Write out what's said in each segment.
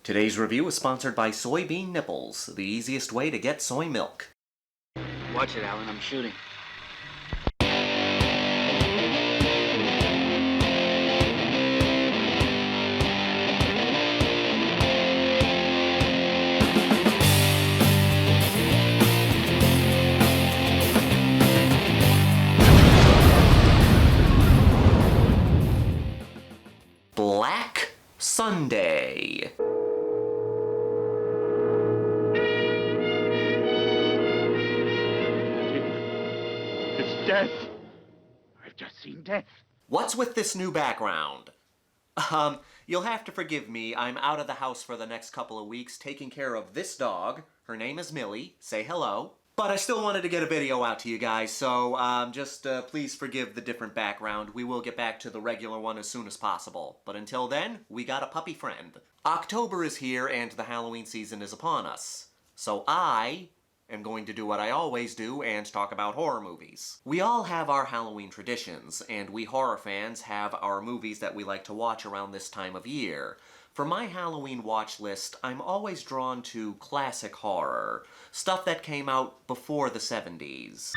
Today's review is sponsored by Soybean Nipples, the easiest way to get soy milk. Watch it, Alan. I'm shooting. Black Sunday. It's death. I've just seen death. What's with this new background? You'll have to forgive me. I'm out of the house for the next couple of weeks taking care of this dog. Her name is Millie. Say hello. But I still wanted to get a video out to you guys, so just please forgive the different background. We will get back to the regular one as soon as possible. But until then, we got a puppy friend. October is here and the Halloween season is upon us. So I am going to do what I always do and talk about horror movies. We all have our Halloween traditions, and we horror fans have our movies that we like to watch around this time of year. For my Halloween watch list, I'm always drawn to classic horror, stuff that came out before the 70s.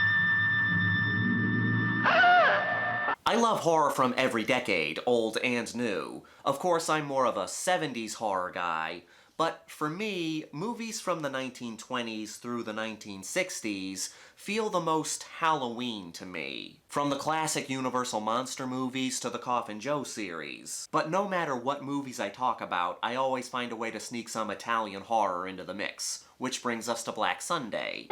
I love horror from every decade, old and new. Of course, I'm more of a 70s horror guy, but for me, movies from the 1920s through the 1960s feel the most Halloween to me. From the classic Universal monster movies to the Coffin Joe series. But no matter what movies I talk about, I always find a way to sneak some Italian horror into the mix. Which brings us to Black Sunday.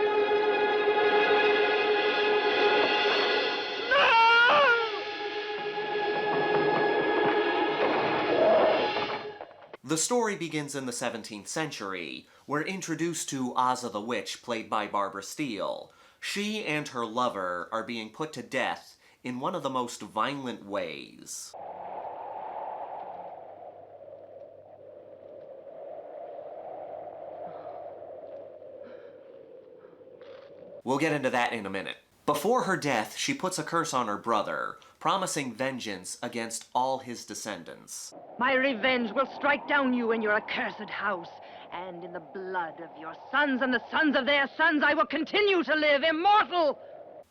The story begins in the 17th century. We're introduced to Ozza the Witch, played by Barbara Steele. She and her lover are being put to death in one of the most violent ways. We'll get into that in a minute. Before her death, she puts a curse on her brother, promising vengeance against all his descendants. My revenge will strike down you and your accursed house, and in the blood of your sons and the sons of their sons I will continue to live, immortal!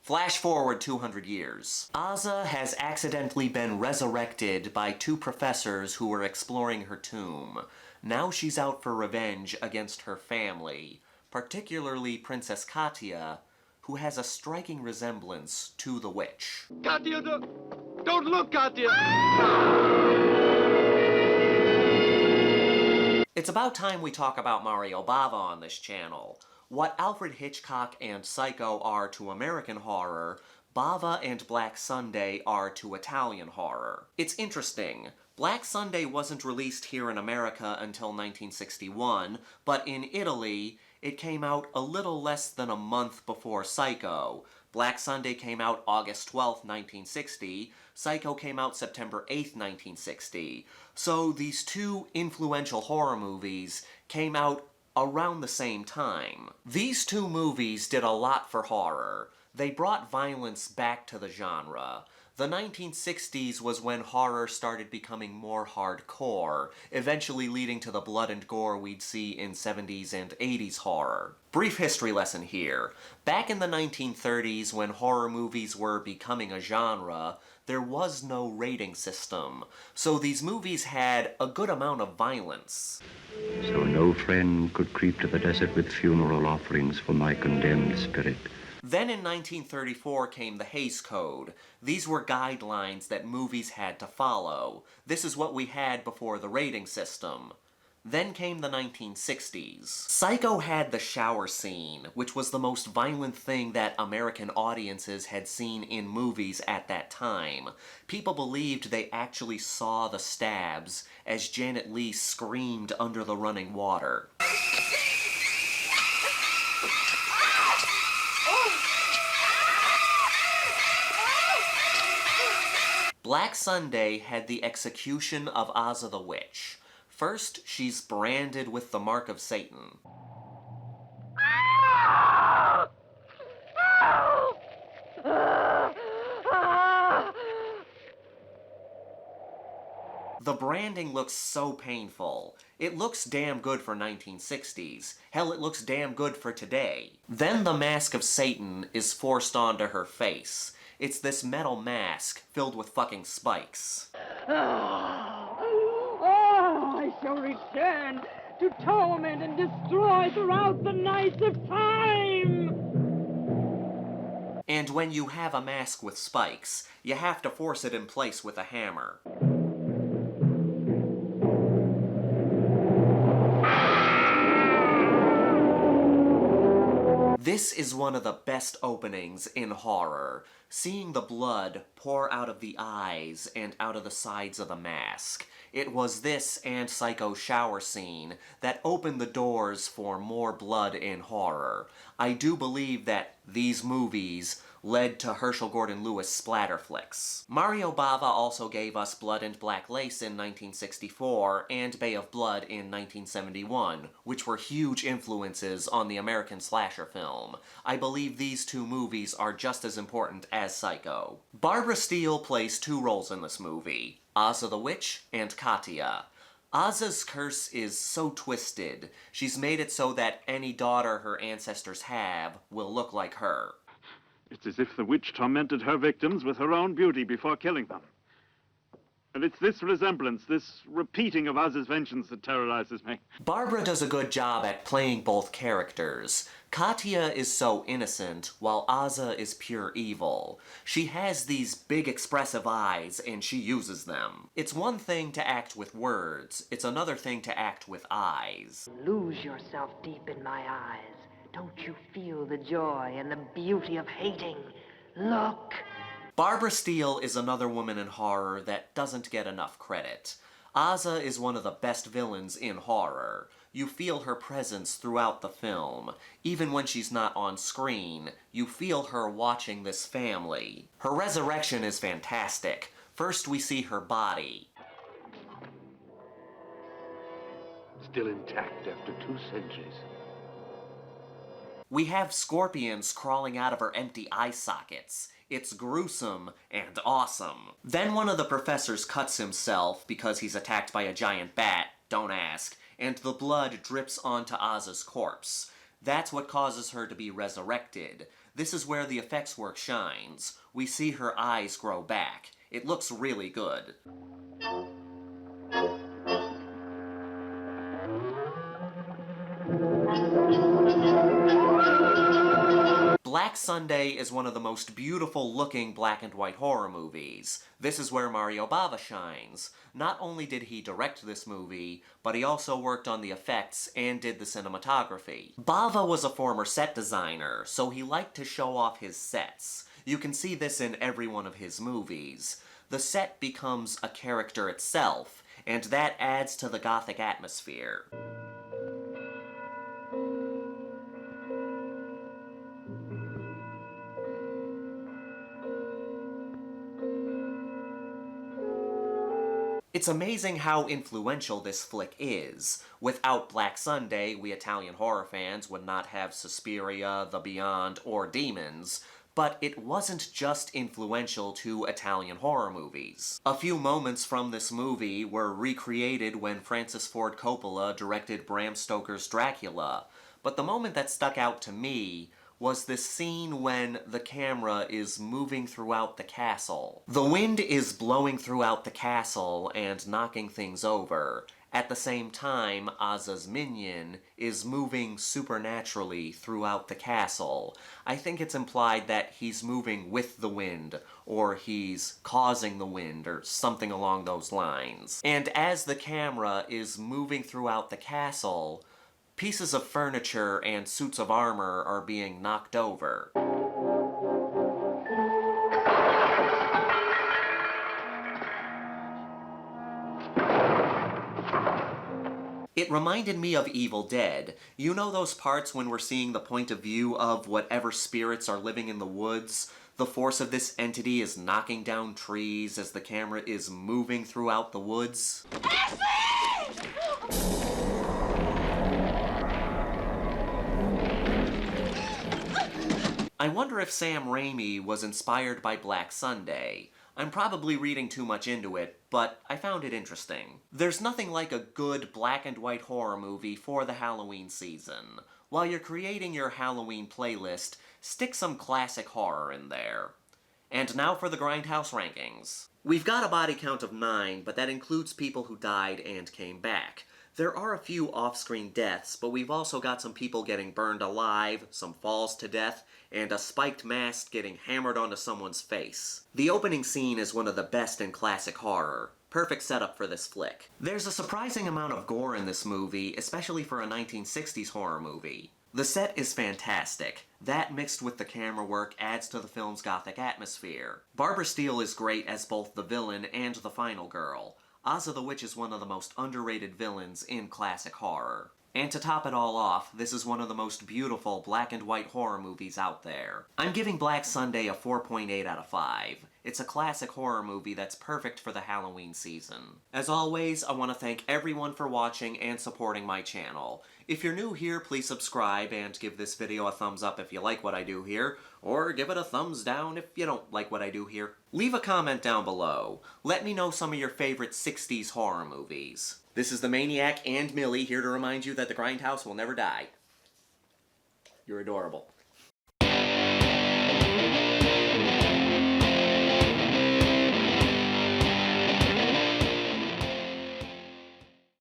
Flash forward 200 years. Ozza has accidentally been resurrected by two professors who were exploring her tomb. Now she's out for revenge against her family, particularly Princess Katia, who has a striking resemblance to the witch. Katia, don't look, Katia! It's about time we talk about Mario Bava on this channel. What Alfred Hitchcock and Psycho are to American horror, Bava and Black Sunday are to Italian horror. It's interesting. Black Sunday wasn't released here in America until 1961, but in Italy, it came out a little less than a month before Psycho. Black Sunday came out August 12, 1960. Psycho came out September 8, 1960. So these two influential horror movies came out around the same time. These two movies did a lot for horror. They brought violence back to the genre. The 1960s was when horror started becoming more hardcore, eventually leading to the blood and gore we'd see in 70s and 80s horror. Brief history lesson here. Back in the 1930s, when horror movies were becoming a genre, there was no rating system, so these movies had a good amount of violence. So no friend could creep to the desert with funeral offerings for my condemned spirit. Then in 1934 came the Hays Code. These were guidelines that movies had to follow. This is what we had before the rating system. Then came the 1960s. Psycho had the shower scene, which was the most violent thing that American audiences had seen in movies at that time. People believed they actually saw the stabs as Janet Leigh screamed under the running water. Black Sunday had the execution of Ozza the Witch. First, she's branded with the mark of Satan. The branding looks so painful. It looks damn good for 1960s. Hell, it looks damn good for today. Then the mask of Satan is forced onto her face. It's this metal mask filled with fucking spikes. I shall return to torment and destroy throughout the nights of time! And when you have a mask with spikes, you have to force it in place with a hammer. This is one of the best openings in horror. Seeing the blood pour out of the eyes and out of the sides of the mask. It was this and Psycho's shower scene that opened the doors for more blood in horror. I do believe that these movies led to Herschel Gordon Lewis splatter flicks. Mario Bava also gave us Blood and Black Lace in 1964 and Bay of Blood in 1971, which were huge influences on the American slasher film. I believe these two movies are just as important as Psycho. Barbara Steele plays two roles in this movie, Ozza the Witch and Katya. Ozza's curse is so twisted, she's made it so that any daughter her ancestors have will look like her. It's as if the witch tormented her victims with her own beauty before killing them. And it's this resemblance, this repeating of Oz's vengeance that terrorizes me. Barbara does a good job at playing both characters. Katya is so innocent, while Ozza is pure evil. She has these big expressive eyes, and she uses them. It's one thing to act with words, it's another thing to act with eyes. Lose yourself deep in my eyes. Don't you feel the joy and the beauty of hating? Look! Barbara Steele is another woman in horror that doesn't get enough credit. Ozza is one of the best villains in horror. You feel her presence throughout the film. Even when she's not on screen, you feel her watching this family. Her resurrection is fantastic. First we see her body. Still intact after 2 centuries. We have scorpions crawling out of her empty eye sockets. It's gruesome and awesome. Then one of the professors cuts himself because he's attacked by a giant bat, don't ask, and the blood drips onto Ozza's corpse. That's what causes her to be resurrected. This is where the effects work shines. We see her eyes grow back. It looks really good. Black Sunday is one of the most beautiful looking black and white horror movies. This is where Mario Bava shines. Not only did he direct this movie, but he also worked on the effects and did the cinematography. Bava was a former set designer, so he liked to show off his sets. You can see this in every one of his movies. The set becomes a character itself, and that adds to the gothic atmosphere. It's amazing how influential this flick is. Without Black Sunday, we Italian horror fans would not have Suspiria, The Beyond, or Demons, but it wasn't just influential to Italian horror movies. A few moments from this movie were recreated when Francis Ford Coppola directed Bram Stoker's Dracula, but the moment that stuck out to me was this scene when the camera is moving throughout the castle. The wind is blowing throughout the castle and knocking things over. At the same time, Ozza's minion is moving supernaturally throughout the castle. I think it's implied that he's moving with the wind, or he's causing the wind, or something along those lines. And as the camera is moving throughout the castle, pieces of furniture and suits of armor are being knocked over. It reminded me of Evil Dead. You know those parts when we're seeing the point of view of whatever spirits are living in the woods? The force of this entity is knocking down trees as the camera is moving throughout the woods. I wonder if Sam Raimi was inspired by Black Sunday. I'm probably reading too much into it, but I found it interesting. There's nothing like a good black and white horror movie for the Halloween season. While you're creating your Halloween playlist, stick some classic horror in there. And now for the Grindhouse rankings. We've got a body count of 9, but that includes people who died and came back. There are a few off-screen deaths, but we've also got some people getting burned alive, some falls to death, and a spiked mask getting hammered onto someone's face. The opening scene is one of the best in classic horror. Perfect setup for this flick. There's a surprising amount of gore in this movie, especially for a 1960s horror movie. The set is fantastic. That mixed with the camera work adds to the film's gothic atmosphere. Barbara Steele is great as both the villain and the final girl. Ozza the Witch is one of the most underrated villains in classic horror. And to top it all off, this is one of the most beautiful black and white horror movies out there. I'm giving Black Sunday a 4.8 out of 5. It's a classic horror movie that's perfect for the Halloween season. As always, I want to thank everyone for watching and supporting my channel. If you're new here, please subscribe and give this video a thumbs up if you like what I do here, or give it a thumbs down if you don't like what I do here. Leave a comment down below. Let me know some of your favorite 60s horror movies. This is the Maniac and Millie here to remind you that the Grindhouse will never die. You're adorable.